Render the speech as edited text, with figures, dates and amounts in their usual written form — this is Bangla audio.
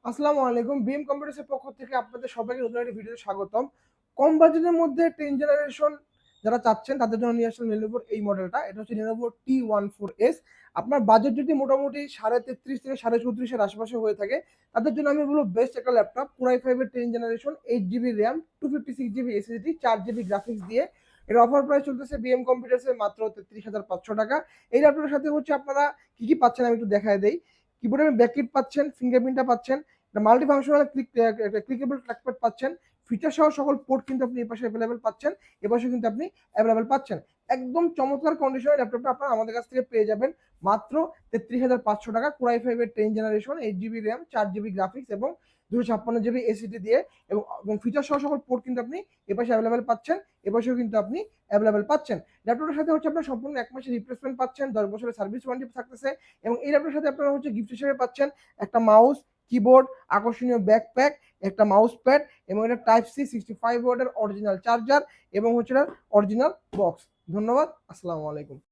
আসসালামু আলাইকুম। বিএম কম্পিউটার্সের পক্ষ থেকে আপনাদের সবাইকে নতুন একটা ভিডিওতে স্বাগতম। কম বাজেটের মধ্যে 10 জেনারেশন যারা চাচ্ছেন তাদের জন্য নিয়ে আসলাম Lenovo এই মডেলটা। এটা হচ্ছে Lenovo T14S। আপনার বাজেট যদি মোটামুটি 33.5 থেকে 34.5 এর আশেপাশে হয়ে থাকে, তাদের জন্য আমি বলব বেস্ট একটা ল্যাপটপ। Core i5 এর 10 generation, 8GB RAM, 256GB SSD, 4GB graphics দিয়ে। এর অফার প্রাইস চলতেছে বিএম কম্পিউটার্সে মাত্র 33,500 টাকা। এই ল্যাপটপের সাথে হচ্ছে আপনারা কি পাচ্ছেন আমি একটু দেখায় দেই। কিবোর্ডের ব্যাকলিট পাচ্ছেন, ফিঙ্গারপ্রিন্টটা পাচ্ছেন, মাল্টি ফাংশনাল ক্লিকেবল ট্র্যাকপ্যাড পাচ্ছেন, ফিচার সহ সকল পোর্ট কিন্তু আপনি এই পাশে অ্যাভেলেবেল পাচ্ছেন, এ পাশে কিন্তু আপনি অ্যাভেলেবেল পাচ্ছেন। একদম চমৎকার কন্ডিশনের ল্যাপটপটা আপনারা আমাদের কাছ থেকে পেয়ে যাবেন মাত্র 33,500 টাকা। Core i5 এর 10 generation, 8GB RAM, 4GB graphics এবং 256GB এসএসডি দিয়ে, এবং ফিচার সহ সকল পোর্ট কিন্তু আপনি এ পাশে অ্যাভেলেবেল পাচ্ছেন, এ পাশেও কিন্তু আপনি অ্যাভেলেবেল পাচ্ছেন। ল্যাপটপের সাথে হচ্ছে আপনার সম্পূর্ণ 1 মাসের রিপ্লেসমেন্ট পাচ্ছেন, 10 বছরের সার্ভিস ওয়ারেন্টি থাকতেছে, এবং এই ল্যাপটপের সাথে আপনারা হচ্ছে গিফট হিসেবে পাচ্ছেন একটা মাউস, কিবোর্ড, আকর্ষণীয় ব্যাকপ্যাক, একটা মাউস প্যাড এবং এটা টাইপ সি 65 ওয়াটের অরিজিনাল চার্জার এবং হচ্ছে অরিজিনাল বক্স। ধন্যবাদ। আসসালামু আলাইকুম।